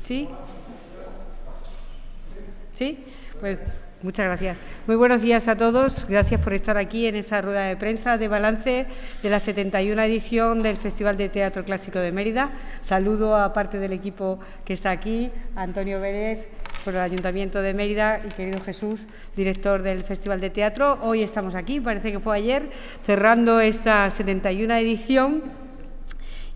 ¿Sí? ¿Sí? Pues muchas gracias. Muy buenos días a todos. Gracias por estar aquí en esta rueda de prensa de balance de la 71 edición del Festival de Teatro Clásico de Mérida. Saludo a parte del equipo que está aquí, a Antonio Vélez por el Ayuntamiento de Mérida y querido Jesús, director del Festival de Teatro. Hoy estamos aquí, parece que fue ayer, cerrando esta 71 edición.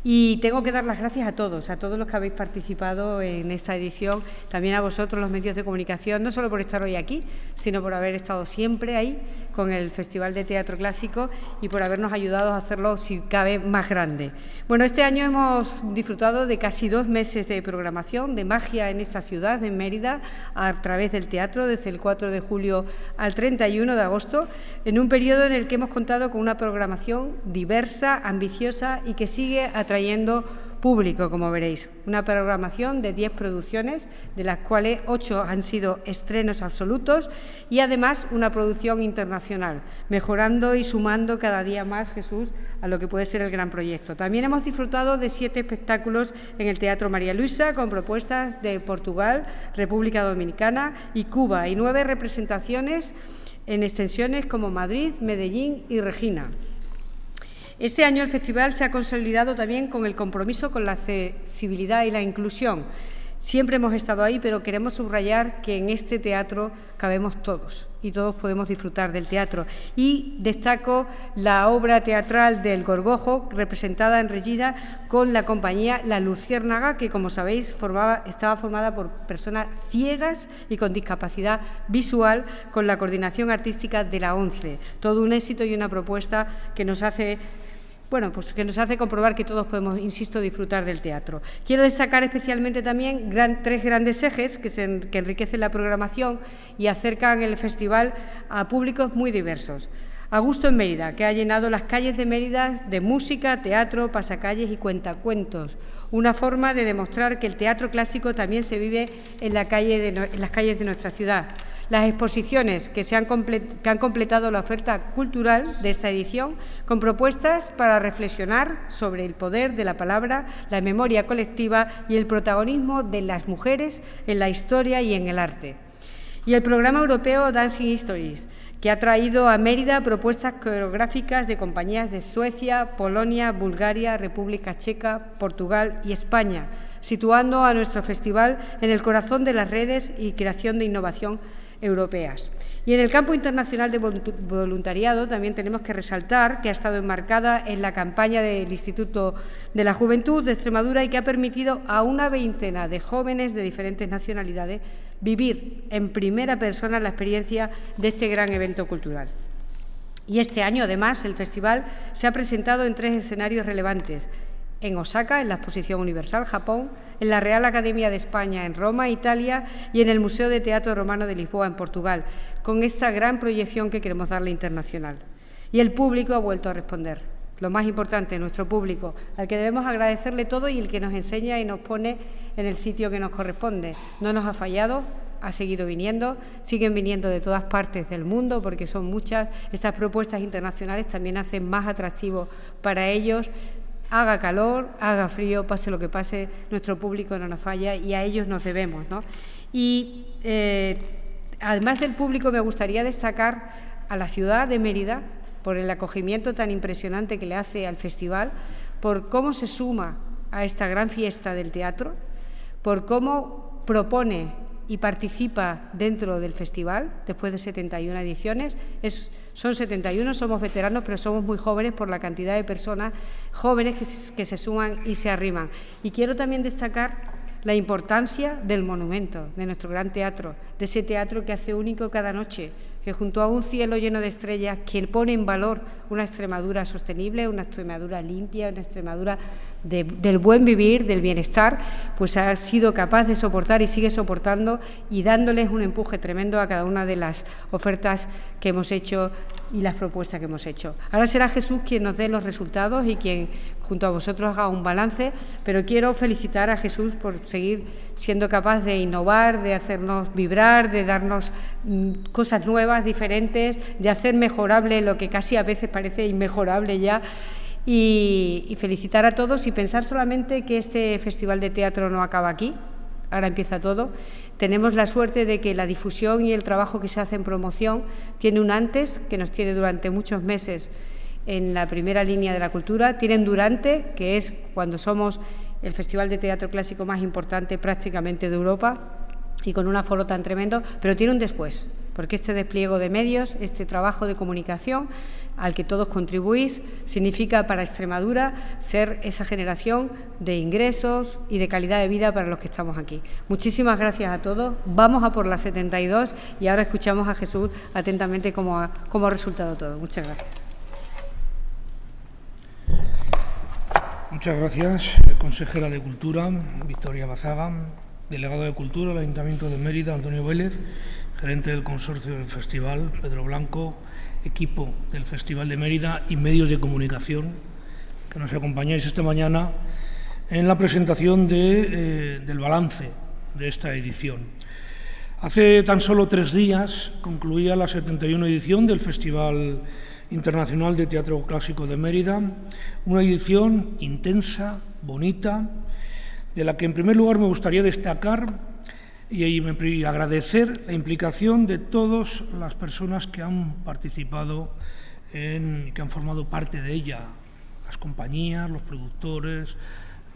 Y tengo que dar las gracias a todos los que habéis participado en esta edición, también a vosotros, los medios de comunicación, no solo por estar hoy aquí, sino por haber estado siempre ahí con el Festival de Teatro Clásico y por habernos ayudado a hacerlo, si cabe, más grande. Bueno, este año hemos disfrutado de casi 2 meses de programación, de magia en esta ciudad, en Mérida, a través del teatro, desde el 4 de julio al 31 de agosto, en un periodo en el que hemos contado con una programación diversa, ambiciosa y que sigue atrayendo público, como veréis. Una programación de 10 producciones, de las cuales 8 han sido estrenos absolutos y además una producción internacional, mejorando y sumando cada día más, Jesús, a lo que puede ser el gran proyecto. También hemos disfrutado de 7 espectáculos en el Teatro María Luisa, con propuestas de Portugal, República Dominicana y Cuba, y 9 representaciones en extensiones como Madrid, Medellín y Regina. Este año el festival se ha consolidado también con el compromiso con la accesibilidad y la inclusión. Siempre hemos estado ahí, pero queremos subrayar que en este teatro cabemos todos y todos podemos disfrutar del teatro. Y destaco la obra teatral del Gorgojo, representada en Regina con la compañía La Luciérnaga, que, como sabéis, estaba formada por personas ciegas y con discapacidad visual, con la coordinación artística de la ONCE. Todo un éxito y una propuesta que nos hace comprobar que todos podemos, insisto, disfrutar del teatro. Quiero destacar especialmente también 3 grandes ejes que enriquecen la programación y acercan el festival a públicos muy diversos. A gusto en Mérida, que ha llenado las calles de Mérida de música, teatro, pasacalles y cuentacuentos. Una forma de demostrar que el teatro clásico también se vive en las calles de nuestra ciudad. Las exposiciones que han completado la oferta cultural de esta edición, con propuestas para reflexionar sobre el poder de la palabra, la memoria colectiva y el protagonismo de las mujeres en la historia y en el arte. Y el programa europeo Dancing Histories, que ha traído a Mérida propuestas coreográficas de compañías de Suecia, Polonia, Bulgaria, República Checa, Portugal y España, situando a nuestro festival en el corazón de las redes y creación de innovación europeas. Y en el campo internacional de voluntariado también tenemos que resaltar que ha estado enmarcada en la campaña del Instituto de la Juventud de Extremadura y que ha permitido a una veintena de jóvenes de diferentes nacionalidades vivir en primera persona la experiencia de este gran evento cultural. Y este año, además, el festival se ha presentado en 3 escenarios relevantes: en Osaka, en la Exposición Universal, Japón, en la Real Academia de España, en Roma, Italia, y en el Museo de Teatro Romano de Lisboa, en Portugal, con esta gran proyección que queremos darle internacional. Y el público ha vuelto a responder. Lo más importante, nuestro público, al que debemos agradecerle todo y el que nos enseña y nos pone en el sitio que nos corresponde. No nos ha fallado, ha seguido viniendo, siguen viniendo de todas partes del mundo, porque son muchas. Estas propuestas internacionales también hacen más atractivo para ellos. Haga calor, haga frío, pase lo que pase, nuestro público no nos falla y a ellos nos debemos, ¿no? Y además del público, me gustaría destacar a la ciudad de Mérida por el acogimiento tan impresionante que le hace al festival, por cómo se suma a esta gran fiesta del teatro, por cómo propone y participa dentro del festival, después de 71 ediciones. Son 71, somos veteranos, pero somos muy jóvenes por la cantidad de personas jóvenes que se suman y se arriman. Y quiero también destacar la importancia del monumento, de nuestro gran teatro, de ese teatro que hace único cada noche, que junto a un cielo lleno de estrellas, que pone en valor una Extremadura sostenible, una Extremadura limpia, una Extremadura del buen vivir, del bienestar, pues ha sido capaz de soportar y sigue soportando y dándoles un empuje tremendo a cada una de las ofertas que hemos hecho y las propuestas que hemos hecho. Ahora será Jesús quien nos dé los resultados y quien junto a vosotros haga un balance, pero quiero felicitar a Jesús por seguir siendo capaz de innovar, de hacernos vibrar, de darnos cosas nuevas, diferentes, de hacer mejorable lo que casi a veces parece inmejorable ya. Y felicitar a todos y pensar solamente que este Festival de Teatro no acaba aquí, ahora empieza todo. Tenemos la suerte de que la difusión y el trabajo que se hace en promoción tiene un antes, que nos tiene durante muchos meses en la primera línea de la cultura, tienen durante, que es cuando somos el Festival de Teatro Clásico más importante prácticamente de Europa y con un aforo tan tremendo, pero tiene un después, porque este despliegue de medios, este trabajo de comunicación al que todos contribuís, significa para Extremadura ser esa generación de ingresos y de calidad de vida para los que estamos aquí. Muchísimas gracias a todos. Vamos a por la 72 y ahora escuchamos a Jesús atentamente cómo ha resultado todo. Muchas gracias. Muchas gracias, consejera de Cultura, Victoria Bazaga, delegado de Cultura del Ayuntamiento de Mérida, Antonio Vélez, gerente del consorcio del festival, Pedro Blanco, equipo del Festival de Mérida y medios de comunicación que nos acompañáis esta mañana en la presentación del balance de esta edición. Hace tan solo 3 días concluía la 71 edición del Festival Internacional de Teatro Clásico de Mérida, una edición intensa, bonita, de la que en primer lugar me gustaría destacar y agradecer la implicación de todas las personas que han participado y que han formado parte de ella, las compañías, los productores,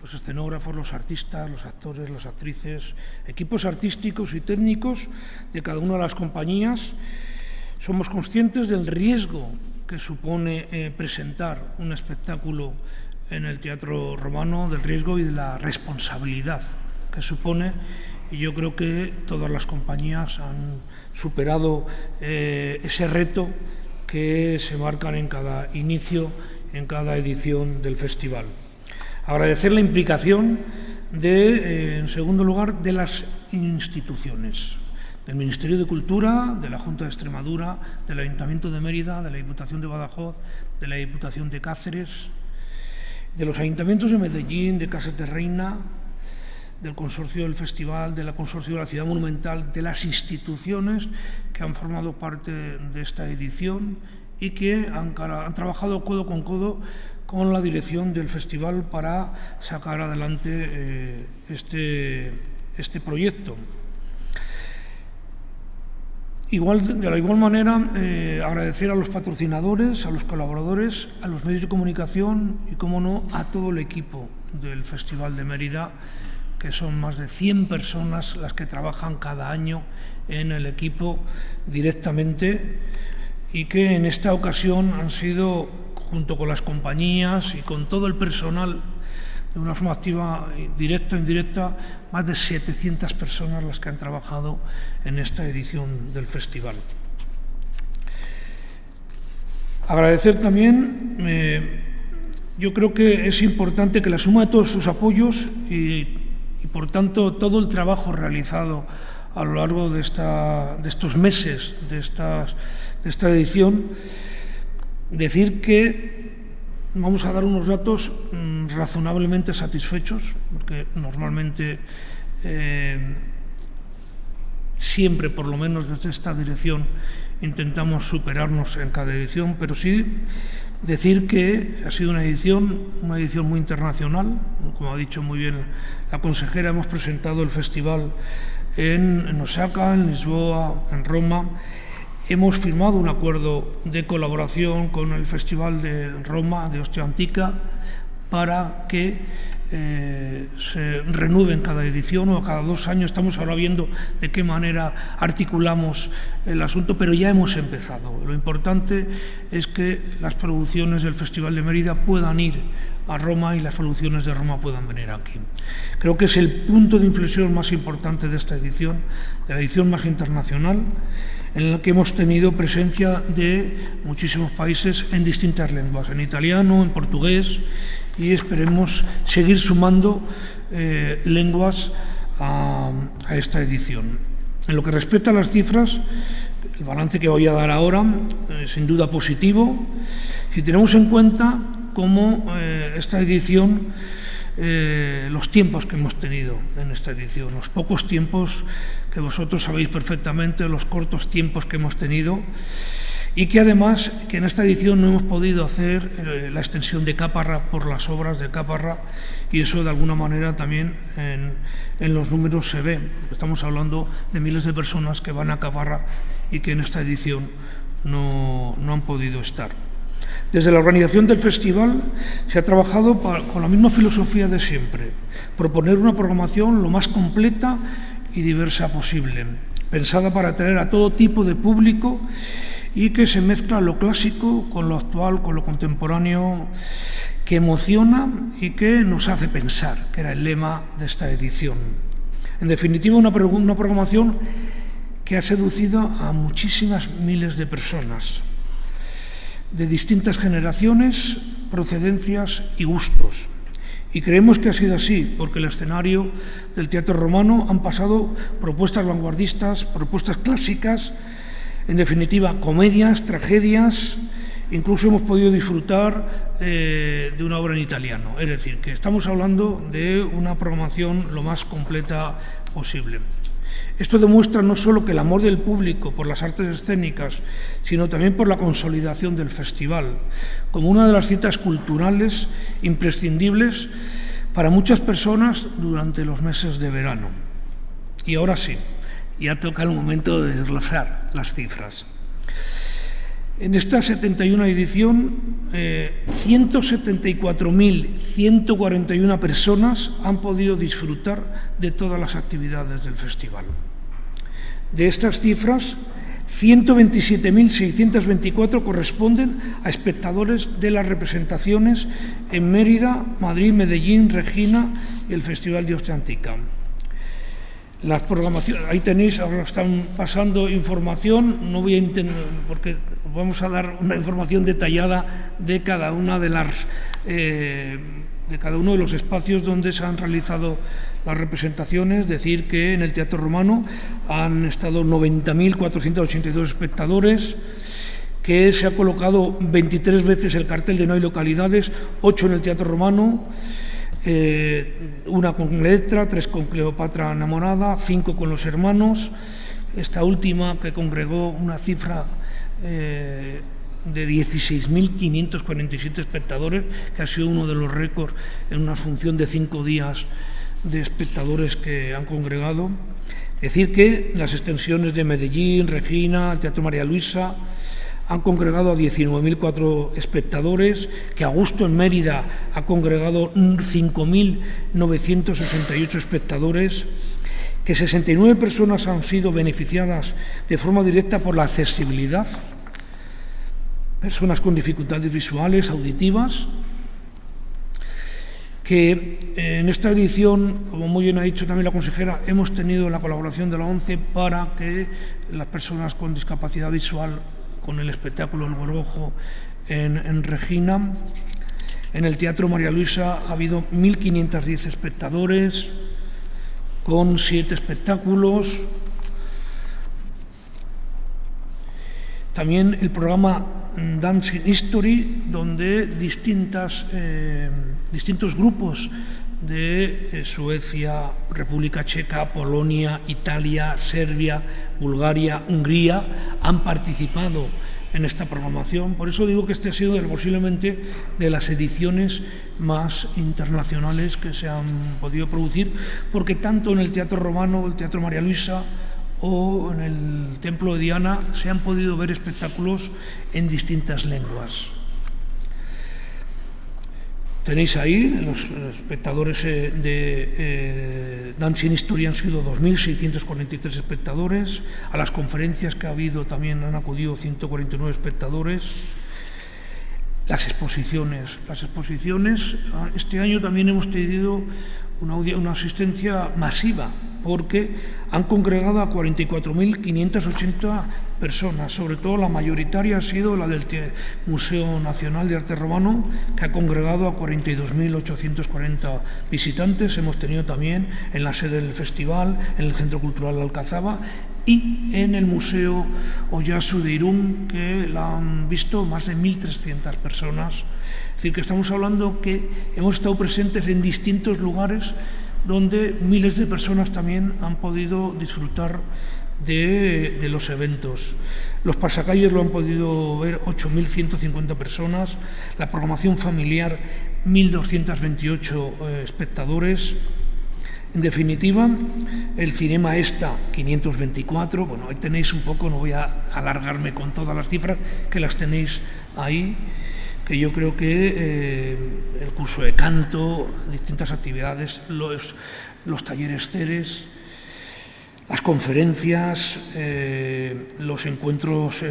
los escenógrafos, los artistas, los actores, las actrices, equipos artísticos y técnicos de cada una de las compañías. Somos conscientes del riesgo que supone presentar un espectáculo en el Teatro Romano, del riesgo y de la responsabilidad que supone, y yo creo que todas las compañías han superado ese reto que se marcan en cada inicio, en cada edición del festival. Agradecer la implicación en segundo lugar, de las instituciones, del Ministerio de Cultura, de la Junta de Extremadura, del Ayuntamiento de Mérida, de la Diputación de Badajoz, de la Diputación de Cáceres, de los ayuntamientos de Medellín, de Casas de Reina, del consorcio del festival, del consorcio de la Ciudad Monumental, de las instituciones que han formado parte de esta edición y que han trabajado codo con codo con la dirección del festival para sacar adelante este proyecto. De la igual manera, agradecer a los patrocinadores, a los colaboradores, a los medios de comunicación y, cómo no, a todo el equipo del Festival de Mérida, que son más de 100 personas las que trabajan cada año en el equipo directamente y que en esta ocasión han sido, junto con las compañías y con todo el personal, de una forma activa, directa o indirecta, más de 700 personas las que han trabajado en esta edición del festival. Agradecer también, yo creo que es importante que la suma de todos sus apoyos y por tanto todo el trabajo realizado a lo largo de estos meses de esta edición, decir que vamos a dar unos datos razonablemente satisfechos, porque normalmente siempre, por lo menos desde esta dirección, intentamos superarnos en cada edición, pero sí decir que ha sido una edición muy internacional. Como ha dicho muy bien la consejera, hemos presentado el festival en Osaka, en Lisboa, en Roma. Hemos firmado un acuerdo de colaboración con el Festival de Roma, de Ostia Antica, para que se renueven cada edición o cada 2 años. Estamos ahora viendo de qué manera articulamos el asunto, pero ya hemos empezado. Lo importante es que las producciones del Festival de Mérida puedan ir a Roma y las producciones de Roma puedan venir aquí. Creo que es el punto de inflexión más importante de esta edición, de la edición más internacional, en la que hemos tenido presencia de muchísimos países en distintas lenguas, en italiano, en portugués, y esperemos seguir sumando lenguas a esta edición. En lo que respecta a las cifras, el balance que voy a dar ahora es sin duda positivo, si tenemos en cuenta cómo esta edición, los tiempos que hemos tenido en esta edición, los pocos tiempos que vosotros sabéis perfectamente, los cortos tiempos que hemos tenido, y que además que en esta edición no hemos podido hacer la extensión de Caparra por las obras de Caparra, y eso de alguna manera también en los números se ve. Estamos hablando de miles de personas que van a Caparra y que en esta edición no han podido estar. Desde la organización del festival se ha trabajado con la misma filosofía de siempre: proponer una programación lo más completa y diversa posible, pensada para atraer a todo tipo de público y que se mezcla lo clásico con lo actual, con lo contemporáneo, que emociona y que nos hace pensar, que era el lema de esta edición. En definitiva, una programación que ha seducido a muchísimas miles de personas, de distintas generaciones, procedencias y gustos. Y creemos que ha sido así, porque el escenario del Teatro Romano han pasado propuestas vanguardistas, propuestas clásicas, en definitiva, comedias, tragedias. Incluso hemos podido disfrutar de una obra en italiano. Es decir, que estamos hablando de una programación lo más completa posible. Esto demuestra no solo que el amor del público por las artes escénicas, sino también por la consolidación del festival, como una de las citas culturales imprescindibles para muchas personas durante los meses de verano. Y ahora sí, ya toca el momento de desglosar las cifras. En esta 71 edición, 174.141 personas han podido disfrutar de todas las actividades del festival. De estas cifras, 127.624 corresponden a espectadores de las representaciones en Mérida, Madrid, Medellín, Regina y el Festival de Ostiantica. Las programaciones, ahí tenéis, ahora están pasando información, no voy a porque vamos a dar una información detallada de cada una de cada uno de los espacios donde se han realizado las representaciones. Decir que en el Teatro Romano han estado 90.482 espectadores, que se ha colocado 23 veces el cartel de No hay localidades, 8 en el Teatro Romano, una con Letra, 3 con Cleopatra enamorada, 5 con Los hermanos, esta última que congregó una cifra de 16.547 espectadores, que ha sido uno de los récords en una función de 5 días de espectadores que han congregado. Decir que las extensiones de Medellín, Regina, el Teatro María Luisa han congregado a 19.004 espectadores, que Augusto en Mérida ha congregado 5.968 espectadores, que 69 personas han sido beneficiadas de forma directa por la accesibilidad, personas con dificultades visuales, auditivas, que en esta edición, como muy bien ha dicho también la consejera, hemos tenido la colaboración de la ONCE para que las personas con discapacidad visual, con el espectáculo El Gorgojo en Regina. En el Teatro María Luisa ha habido 1.510 espectadores, con 7 espectáculos. También el programa Dancing History, donde distintos grupos de Suecia, República Checa, Polonia, Italia, Serbia, Bulgaria, Hungría han participado en esta programación. Por eso digo que este ha sido posiblemente de las ediciones más internacionales que se han podido producir, porque tanto en el Teatro Romano, el Teatro María Luisa o en el Templo de Diana se han podido ver espectáculos en distintas lenguas. Tenéis ahí, los espectadores de Dancing History han sido 2.643 espectadores. A las conferencias que ha habido también han acudido 149 espectadores. Las exposiciones, este año también hemos tenido una asistencia masiva, porque han congregado a 44.580 personas. Sobre todo la mayoritaria ha sido la del Museo Nacional de Arte Romano, que ha congregado a 42.840 visitantes. Hemos tenido también en la sede del festival, en el Centro Cultural de Alcazaba y en el Museo Oyasu de Irún, que la han visto más de 1.300 personas. Es decir, que estamos hablando que hemos estado presentes en distintos lugares donde miles de personas también han podido disfrutar de los eventos. Los pasacalles lo han podido ver 8.150 personas, la programación familiar 1.228 espectadores. En definitiva, el Cinema Esta 524, bueno, ahí tenéis un poco, no voy a alargarme con todas las cifras, que las tenéis ahí, que yo creo que el curso de canto, distintas actividades, los talleres CERES, las conferencias, los encuentros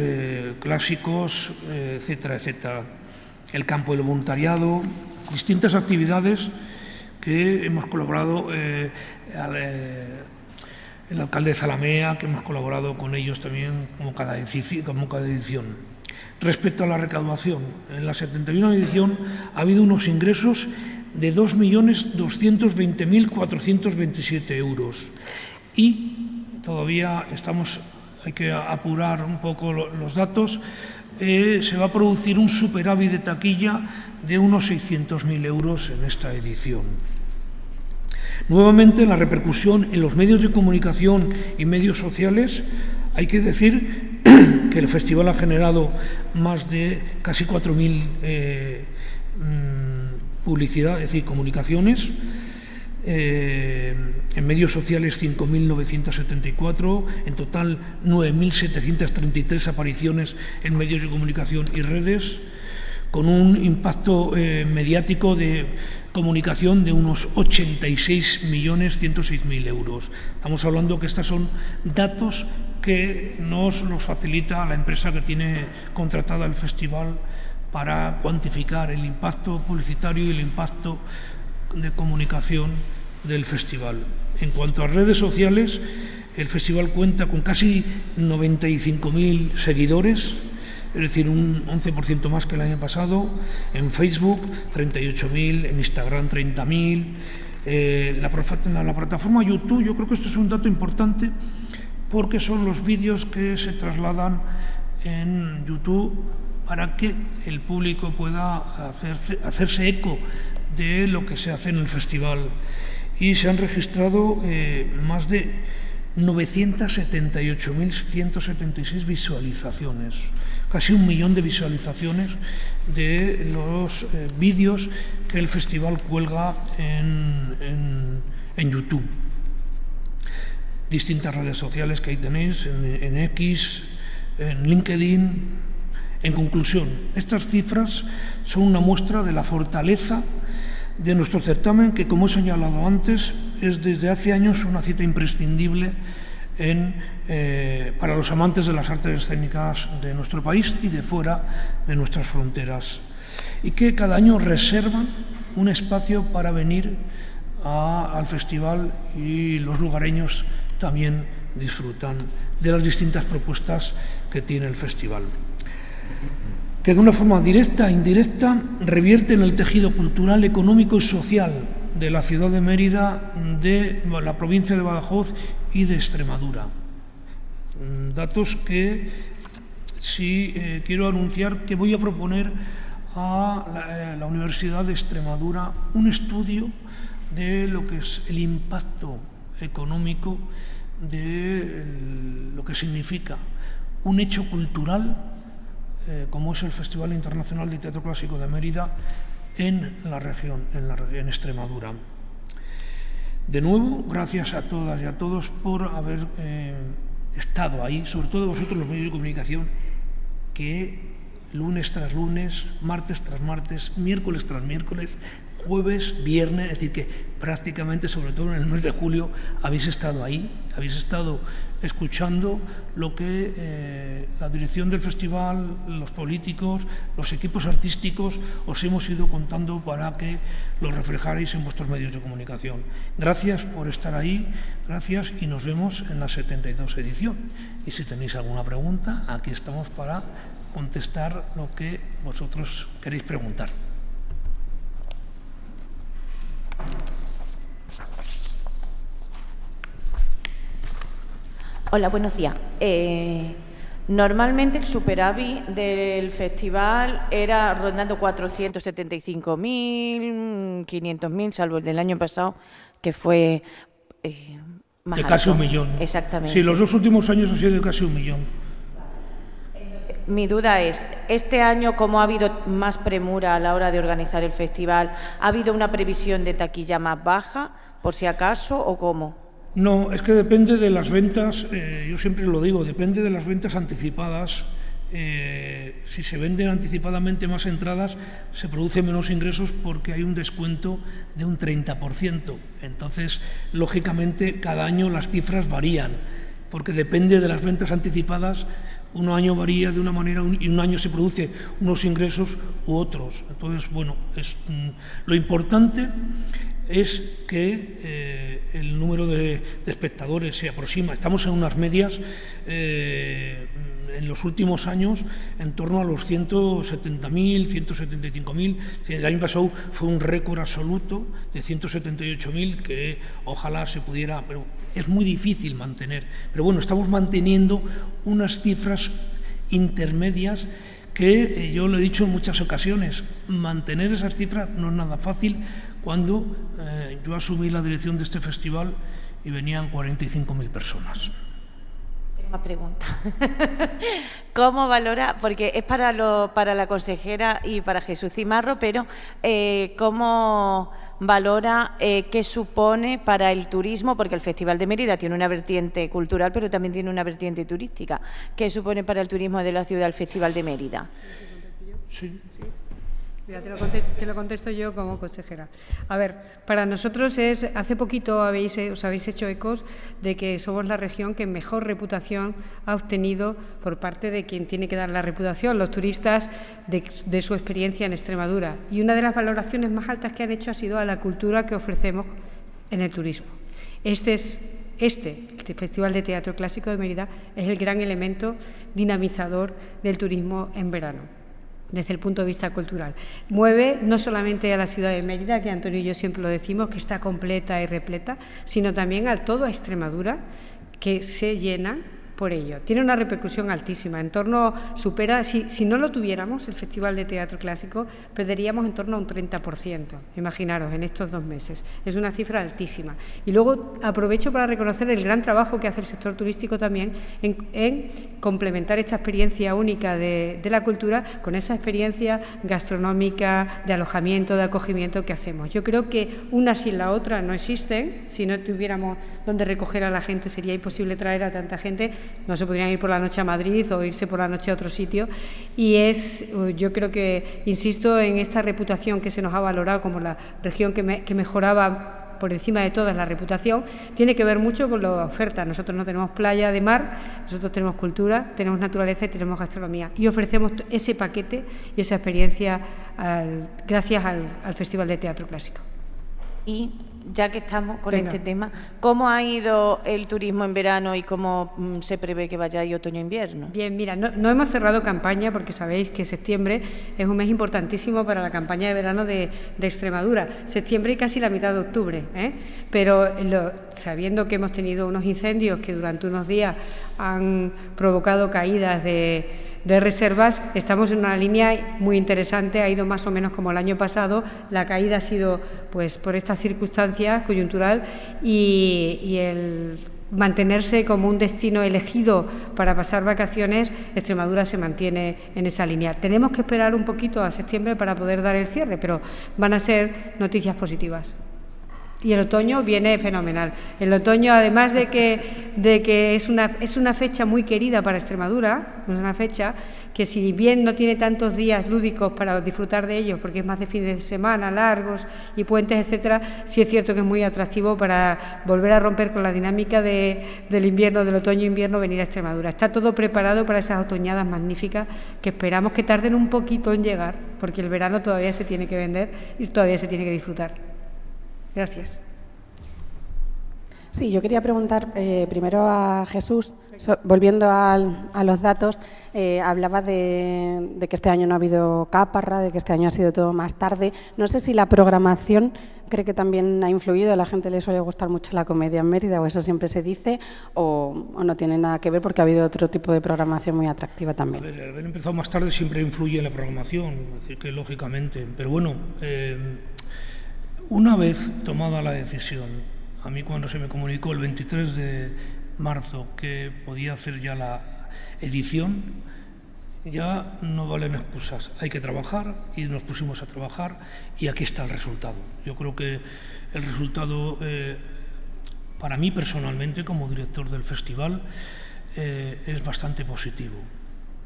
clásicos, etcétera, etcétera. El campo del voluntariado, distintas actividades que hemos colaborado, el alcalde de Zalamea, que hemos colaborado con ellos también como cada edición. Respecto a la recaudación, en la 71 edición ha habido unos ingresos de 2.220.427 euros y todavía hay que apurar un poco los datos. Se va a producir un superávit de taquilla de unos 600.000 euros en esta edición. Nuevamente, la repercusión en los medios de comunicación y medios sociales, hay que decir que el festival ha generado más de casi 4.000 publicidad, es decir, comunicaciones. En medios sociales 5.974, en total 9.733 apariciones en medios de comunicación y redes, con un impacto mediático de comunicación de unos 86.106.000 euros. Estamos hablando que estos son datos que nos los facilita la empresa que tiene contratada el festival para cuantificar el impacto publicitario y el impacto de comunicación del festival. En cuanto a redes sociales, el festival cuenta con casi 95.000 seguidores, es decir, un 11% más que el año pasado. En Facebook, 38.000, en Instagram, 30.000. La plataforma YouTube, yo creo que esto es un dato importante porque son los vídeos que se trasladan en YouTube para que el público pueda hacerse eco de lo que se hace en el festival. Y se han registrado más de 978.176 visualizaciones, casi 1 millón de visualizaciones de los vídeos que el festival cuelga en YouTube. Distintas redes sociales que ahí tenéis, en X, en LinkedIn. En conclusión, estas cifras son una muestra de la fortaleza de nuestro certamen, que, como he señalado antes, es desde hace años una cita imprescindible para los amantes de las artes escénicas de nuestro país y de fuera de nuestras fronteras, y que cada año reservan un espacio para venir al festival, y los lugareños también disfrutan de las distintas propuestas que tiene el festival, que de una forma directa e indirecta revierte en el tejido cultural, económico y social de la ciudad de Mérida, de la provincia de Badajoz y de Extremadura. Datos que sí quiero anunciar que voy a proponer a la Universidad de Extremadura un estudio de lo que es el impacto económico de lo que significa un hecho cultural como es el Festival Internacional de Teatro Clásico de Mérida en la región, en Extremadura. De nuevo, gracias a todas y a todos por haber estado ahí, sobre todo vosotros los medios de comunicación, que lunes tras lunes, martes tras martes, miércoles tras miércoles, jueves, viernes, es decir, que prácticamente, sobre todo en el mes de julio, habéis estado ahí, habéis estado escuchando lo que la dirección del festival, los políticos, los equipos artísticos os hemos ido contando para que lo reflejarais en vuestros medios de comunicación. Gracias por estar ahí, gracias, y nos vemos en la 72 edición. Y si tenéis alguna pregunta, aquí estamos para contestar lo que vosotros queréis preguntar. Hola, buenos días. Normalmente el superávit del festival era rondando 475.000, 500.000, salvo el del año pasado, que fue más de casi alto. 1 millón. Exactamente. Sí, los 2 últimos años ha sido de casi 1 millón. Mi duda es, este año, como ha habido más premura a la hora de organizar el festival, ¿ha habido una previsión de taquilla más baja, por si acaso, o cómo? No, es que depende de las ventas, yo siempre lo digo, depende de las ventas anticipadas. Si se venden anticipadamente más entradas, se producen menos ingresos porque hay un descuento de un 30%. Entonces, lógicamente, cada año las cifras varían, porque depende de las ventas anticipadas. Un año varía de una manera y un año se produce unos ingresos u otros. Entonces, bueno, lo importante es que el número de espectadores se aproxima. Estamos en unas medias en los últimos años en torno a los 170.000, 175.000. El año pasado fue un récord absoluto de 178.000 que ojalá se pudiera, pero es muy difícil mantener. Pero bueno, estamos manteniendo unas cifras intermedias que yo lo he dicho en muchas ocasiones, mantener esas cifras no es nada fácil. Cuando yo asumí la dirección de este festival y venían 45.000 personas. Una pregunta. ¿Cómo valora, porque es para la consejera y para Jesús Cimarro, pero cómo valora qué supone para el turismo, porque el Festival de Mérida tiene una vertiente cultural, pero también tiene una vertiente turística? ¿Qué supone para el turismo de la ciudad el Festival de Mérida? Sí. Mira, te lo contesto yo como consejera. A ver, para nosotros hace poquito os habéis hecho ecos de que somos la región que mejor reputación ha obtenido por parte de quien tiene que dar la reputación, los turistas, de su experiencia en Extremadura. Y una de las valoraciones más altas que han hecho ha sido a la cultura que ofrecemos en el turismo. El Festival de Teatro Clásico de Mérida es el gran elemento dinamizador del turismo en verano, desde el punto de vista cultural. Mueve no solamente a la ciudad de Mérida, que Antonio y yo siempre lo decimos, que está completa y repleta, sino también a toda Extremadura, que se llena por ello. Tiene una repercusión altísima, supera, si no lo tuviéramos, el Festival de Teatro Clásico, perderíamos en torno a un 30%, imaginaros, en estos 2 meses. Es una cifra altísima. Y luego aprovecho para reconocer el gran trabajo que hace el sector turístico también en complementar esta experiencia única de la cultura con esa experiencia gastronómica, de alojamiento, de acogimiento que hacemos. Yo creo que una sin la otra no existen. Si no tuviéramos donde recoger a la gente, sería imposible traer a tanta gente. No se podrían ir por la noche a Madrid o irse por la noche a otro sitio. Y yo creo que, insisto, en esta reputación que se nos ha valorado como la región que mejoraba por encima de todas la reputación, tiene que ver mucho con la oferta. Nosotros no tenemos playa de mar, nosotros tenemos cultura, tenemos naturaleza y tenemos gastronomía. Y ofrecemos ese paquete y esa experiencia gracias al Festival de Teatro Clásico. Y ya que estamos con este tema, ¿cómo ha ido el turismo en verano y cómo se prevé que vaya ahí otoño-invierno? Bien, mira, no hemos cerrado campaña porque sabéis que septiembre es un mes importantísimo para la campaña de verano de Extremadura. Septiembre y casi la mitad de octubre, pero sabiendo que hemos tenido unos incendios que durante unos días han provocado caídas de reservas, estamos en una línea muy interesante. Ha ido más o menos como el año pasado. La caída ha sido pues por estas circunstancias coyuntural y el mantenerse como un destino elegido para pasar vacaciones. Extremadura se mantiene en esa línea. Tenemos que esperar un poquito a septiembre para poder dar el cierre, pero van a ser noticias positivas. Y el otoño viene fenomenal. El otoño, además de que es una fecha muy querida para Extremadura, es una fecha que, si bien no tiene tantos días lúdicos para disfrutar de ellos, porque es más de fines de semana largos y puentes, etcétera, sí es cierto que es muy atractivo para volver a romper con la dinámica del invierno, del otoño-invierno, venir a Extremadura. Está todo preparado para esas otoñadas magníficas que esperamos que tarden un poquito en llegar, porque el verano todavía se tiene que vender y todavía se tiene que disfrutar. Gracias. Sí, yo quería preguntar primero a Jesús, volviendo a los datos, hablaba de que este año no ha habido Caparra, de que este año ha sido todo más tarde. No sé si la programación cree que también ha influido, a la gente le suele gustar mucho la comedia en Mérida, o eso siempre se dice, o no tiene nada que ver porque ha habido otro tipo de programación muy atractiva también. A ver, haber empezado más tarde siempre influye en la programación, es decir, que lógicamente, pero bueno, una vez tomada la decisión, A mí cuando se me comunicó el 23 de marzo que podía hacer ya la edición, ya no valen excusas, hay que trabajar, y nos pusimos a trabajar y aquí está el resultado. Yo creo que el resultado, para mí personalmente como director del festival, es bastante positivo,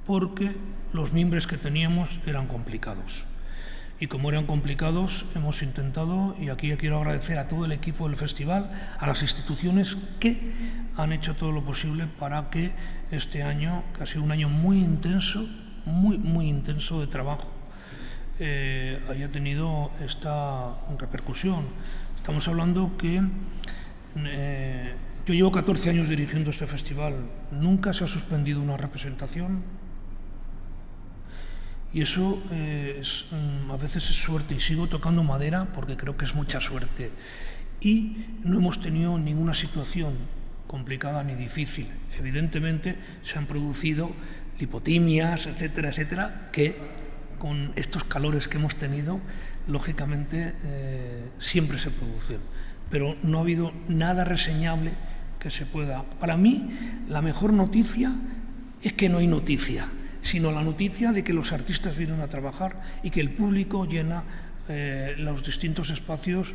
porque los mimbres que teníamos eran complicados. Y como eran complicados, hemos intentado, y aquí quiero agradecer a todo el equipo del festival, a las instituciones que han hecho todo lo posible para que este año, que ha sido un año muy intenso, muy intenso de trabajo, haya tenido esta repercusión. Estamos hablando que yo llevo 14 años dirigiendo este festival, nunca se ha suspendido una representación. Y eso a veces es suerte, y sigo tocando madera porque creo que es mucha suerte. Y no hemos tenido ninguna situación complicada ni difícil. Evidentemente se han producido lipotimias, etcétera, etcétera, que con estos calores que hemos tenido, lógicamente siempre se producen. Pero no ha habido nada reseñable que se pueda. Para mí, la mejor noticia es que no hay noticia, sino la noticia de que los artistas vienen a trabajar y que el público llena los distintos espacios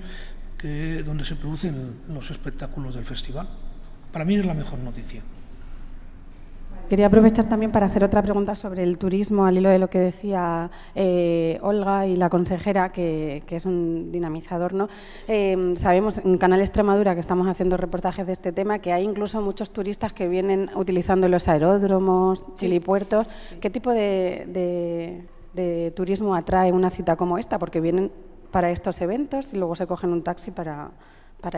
donde se producen los espectáculos del festival. Para mí es la mejor noticia. Quería aprovechar también para hacer otra pregunta sobre el turismo, al hilo de lo que decía Olga y la consejera, que es un dinamizador, ¿no? Sabemos en Canal Extremadura, que estamos haciendo reportajes de este tema, que hay incluso muchos turistas que vienen utilizando los aeródromos, helipuertos. Sí. ¿Qué tipo de turismo atrae una cita como esta? Porque vienen para estos eventos y luego se cogen un taxi para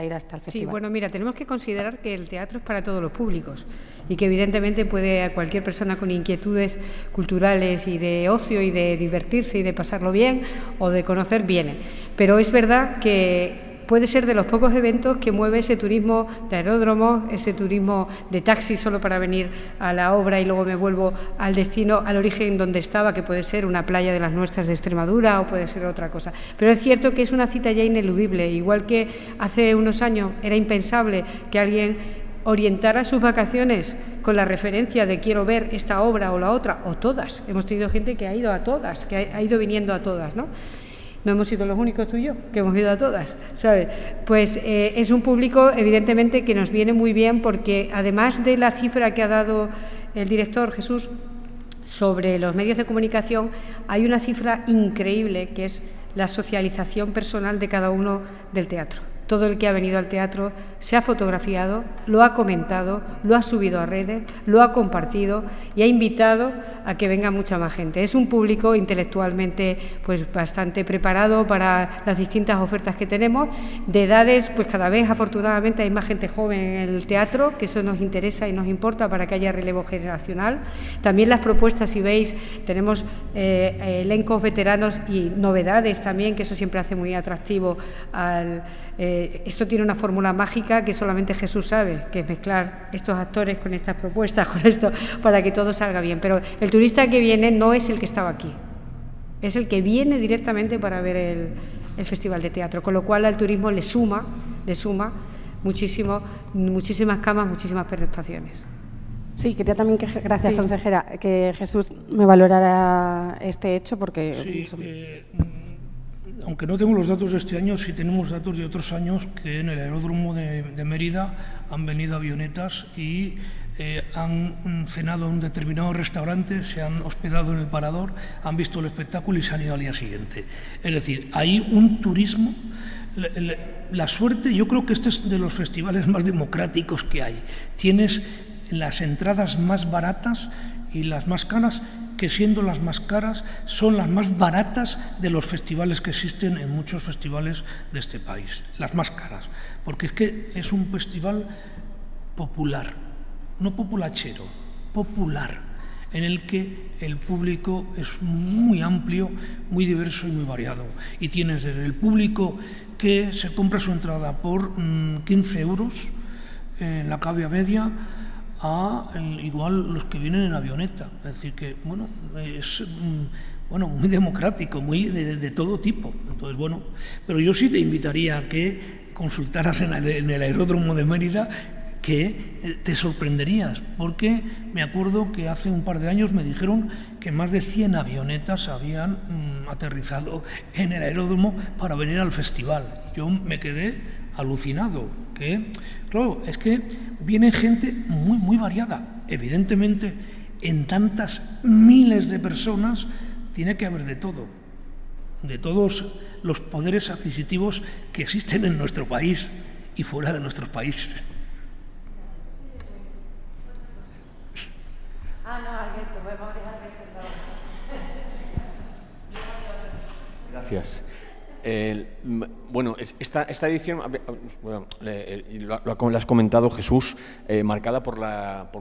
ir hasta el festival. Sí, bueno, mira, tenemos que considerar que el teatro es para todos los públicos y que evidentemente puede a cualquier persona con inquietudes culturales y de ocio y de divertirse y de pasarlo bien o de conocer viene. Pero es verdad que puede ser de los pocos eventos que mueve ese turismo de aeródromos, ese turismo de taxi solo para venir a la obra y luego me vuelvo al destino, al origen donde estaba, que puede ser una playa de las nuestras de Extremadura o puede ser otra cosa. Pero es cierto que es una cita ya ineludible, igual que hace unos años era impensable que alguien orientara sus vacaciones con la referencia de quiero ver esta obra o la otra, o todas. Hemos tenido gente que ha ido a todas, que ha ido viniendo a todas, ¿no? No hemos sido los únicos tú y yo, que hemos ido a todas, ¿sabes? Pues es un público, evidentemente, que nos viene muy bien porque, además de la cifra que ha dado el director Jesús sobre los medios de comunicación, hay una cifra increíble que es la socialización personal de cada uno del teatro. Todo el que ha venido al teatro se ha fotografiado, lo ha comentado, lo ha subido a redes, lo ha compartido y ha invitado a que venga mucha más gente. Es un público intelectualmente pues bastante preparado para las distintas ofertas que tenemos, de edades, pues cada vez afortunadamente hay más gente joven en el teatro, que eso nos interesa y nos importa para que haya relevo generacional. También las propuestas, si veis, tenemos elencos veteranos y novedades también, que eso siempre hace muy atractivo esto tiene una fórmula mágica que solamente Jesús sabe, que es mezclar estos actores con estas propuestas, con esto, para que todo salga bien. Pero el turista que viene no es el que estaba aquí, es el que viene directamente para ver el Festival de Teatro, con lo cual al turismo le suma muchísimo, muchísimas camas, muchísimas prestaciones. Sí, quería también que, gracias sí, consejera, que Jesús me valorara este hecho porque... Sí, aunque no tengo los datos de este año, sí tenemos datos de otros años que en el aeródromo de Mérida han venido avionetas y han cenado en un determinado restaurante, se han hospedado en el parador, han visto el espectáculo y se han ido al día siguiente. Es decir, hay un turismo. La suerte, yo creo que este es de los festivales más democráticos que hay. Tienes las entradas más baratas y las más caras, que siendo las más caras son las más baratas de los festivales que existen en muchos festivales de este país, las más caras, porque es que es un festival popular, no populachero, popular, en el que el público es muy amplio, muy diverso y muy variado. Y tienes desde el público que se compra su entrada por 15 euros en la cavea media, igual los que vienen en avioneta. Es decir, que bueno, es muy democrático, muy de todo tipo. Entonces, bueno, pero yo sí te invitaría a que consultaras en el aeródromo de Mérida, que te sorprenderías, porque me acuerdo que hace un par de años me dijeron que más de 100 avionetas habían aterrizado en el aeródromo para venir al festival. Yo me quedé alucinado, que claro, es que viene gente muy, muy variada. Evidentemente, en tantas miles de personas tiene que haber de todo, de todos los poderes adquisitivos que existen en nuestro país y fuera de nuestros países. Gracias. Bueno, esta edición, bueno, lo has comentado, Jesús, marcada por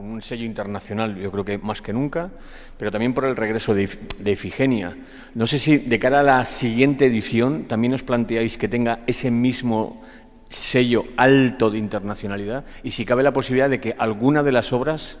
un sello internacional, yo creo que más que nunca, pero también por el regreso de Ifigenia. No sé si de cara a la siguiente edición también os planteáis que tenga ese mismo sello alto de internacionalidad y si cabe la posibilidad de que alguna de las obras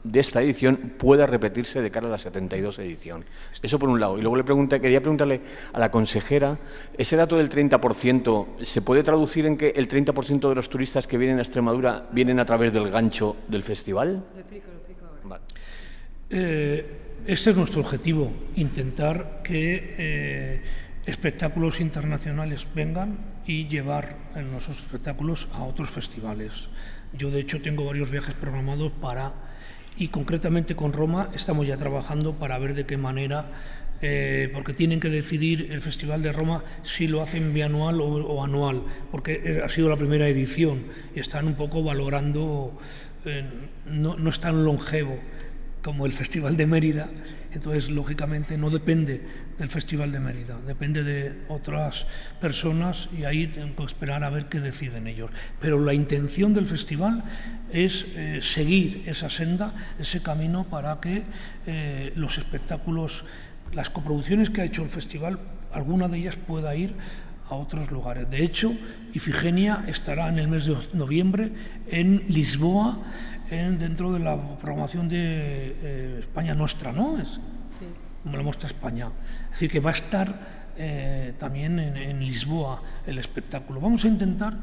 de esta edición pueda repetirse de cara a la 72 edición. Eso por un lado. Y luego quería preguntarle a la consejera, ese dato del 30%, ¿se puede traducir en que el 30% de los turistas que vienen a Extremadura vienen a través del gancho del festival? Lo explico ahora. Vale. Este es nuestro objetivo, intentar que espectáculos internacionales vengan y llevar nuestros espectáculos a otros festivales. Yo, de hecho, tengo varios viajes programados y concretamente con Roma estamos ya trabajando para ver de qué manera, porque tienen que decidir el Festival de Roma si lo hacen bianual o anual, porque ha sido la primera edición y están un poco valorando, no es tan longevo como el Festival de Mérida, entonces lógicamente no depende del Festival de Mérida, depende de otras personas y ahí tengo que esperar a ver qué deciden ellos. Pero la intención del festival es seguir esa senda, ese camino para que los espectáculos, las coproducciones que ha hecho el festival, alguna de ellas pueda ir a otros lugares. De hecho, Ifigenia estará en el mes de noviembre en Lisboa, dentro de la programación de España Nostra, ¿no? Sí. La Mostra España. Es decir, que va a estar también en Lisboa el espectáculo. Vamos a intentar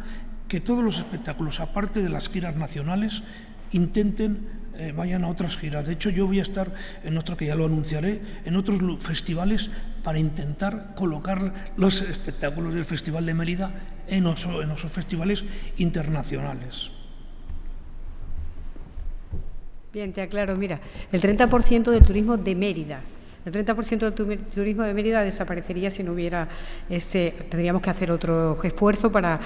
que todos los espectáculos, aparte de las giras nacionales, vayan a otras giras. De hecho, yo voy a estar en otro, que ya lo anunciaré, en otros festivales para intentar colocar los espectáculos del Festival de Mérida en esos festivales internacionales. Bien, te aclaro, mira, el 30% del turismo de Mérida. El 30% del turismo de Mérida desaparecería si no hubiera tendríamos que hacer otro esfuerzo para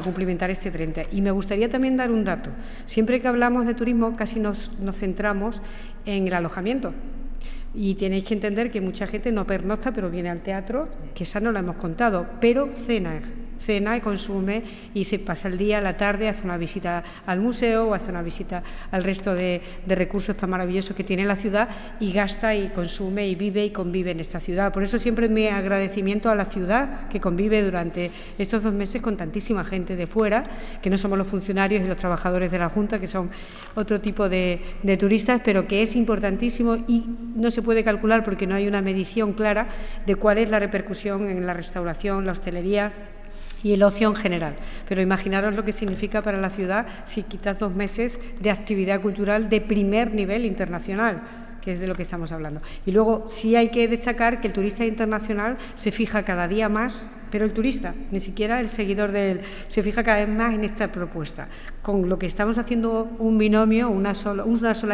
cumplimentar este 30%. Y me gustaría también dar un dato. Siempre que hablamos de turismo casi nos centramos en el alojamiento. Y tenéis que entender que mucha gente no pernocta, pero viene al teatro, que esa no la hemos contado, pero cena y consume y se pasa el día, la tarde, hace una visita al museo o hace una visita al resto de recursos tan maravillosos que tiene la ciudad y gasta y consume y vive y convive en esta ciudad. Por eso siempre mi agradecimiento a la ciudad que convive durante estos 2 meses con tantísima gente de fuera, que no somos los funcionarios y los trabajadores de la Junta, que son otro tipo de turistas, pero que es importantísimo y no se puede calcular porque no hay una medición clara de cuál es la repercusión en la restauración, la hostelería y el ocio en general. Pero imaginaros lo que significa para la ciudad si quitas 2 meses de actividad cultural de primer nivel internacional, que es de lo que estamos hablando. Y luego sí hay que destacar que el turista internacional se fija cada día más, pero el turista, ni siquiera el seguidor se fija cada vez más en esta propuesta. Con lo que estamos haciendo un binomio, una sola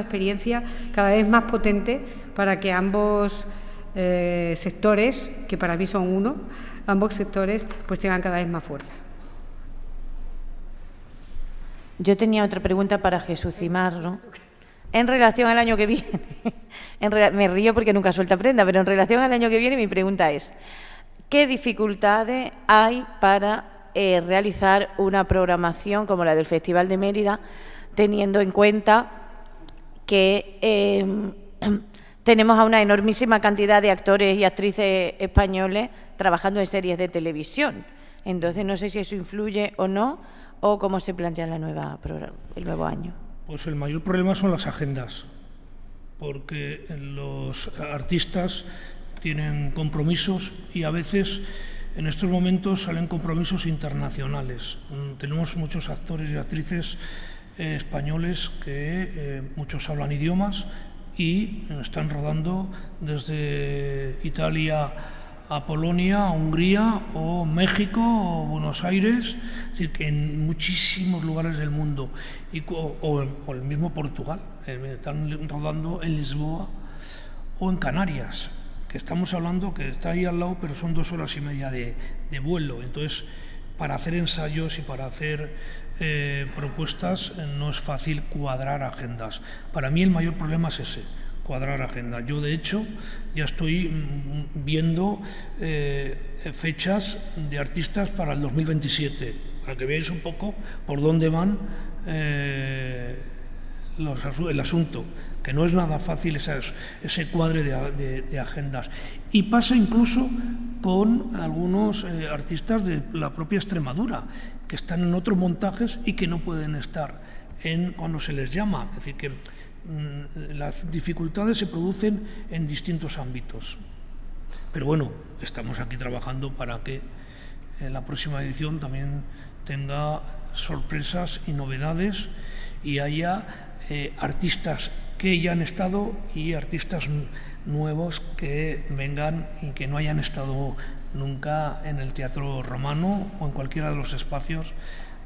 experiencia cada vez más potente para que ambos sectores, que para mí son uno, ambos sectores pues tengan cada vez más fuerza. Yo tenía otra pregunta para Jesús Imar, ¿no? En relación al año que viene, me río porque nunca suelta prenda, pero en relación al año que viene mi pregunta es, ¿qué dificultades hay para realizar una programación como la del Festival de Mérida, teniendo en cuenta que tenemos a una enormísima cantidad de actores y actrices españoles trabajando en series de televisión? Entonces, no sé si eso influye o no, o cómo se plantea el nuevo año. Pues el mayor problema son las agendas, porque los artistas tienen compromisos y a veces en estos momentos salen compromisos internacionales. Tenemos muchos actores y actrices españoles que muchos hablan idiomas y están rodando desde Italia a Polonia, a Hungría o México o Buenos Aires, es decir, que en muchísimos lugares del mundo, o el mismo Portugal, están rodando en Lisboa o en Canarias, que estamos hablando que está ahí al lado, pero son 2 horas y media de vuelo. Entonces, para hacer ensayos y para hacer propuestas no es fácil cuadrar agendas. Para mí el mayor problema es ese, cuadrar agendas. Yo, de hecho, ya estoy viendo fechas de artistas para el 2027, para que veáis un poco por dónde van el asunto, que no es nada fácil ese cuadre de agendas. Y pasa incluso con algunos artistas de la propia Extremadura, que están en otros montajes y que no pueden estar cuando se les llama. Es decir, que las dificultades se producen en distintos ámbitos. Pero bueno, estamos aquí trabajando para que la próxima edición también tenga sorpresas y novedades y haya artistas que ya han estado y artistas nuevos que vengan y que no hayan estado nunca en el Teatro Romano o en cualquiera de los espacios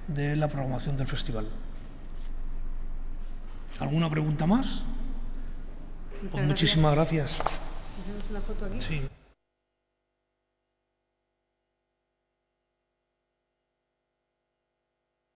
de la programación del festival. ¿Alguna pregunta más? Pues muchísimas gracias. ¿Hacemos una foto aquí? Sí.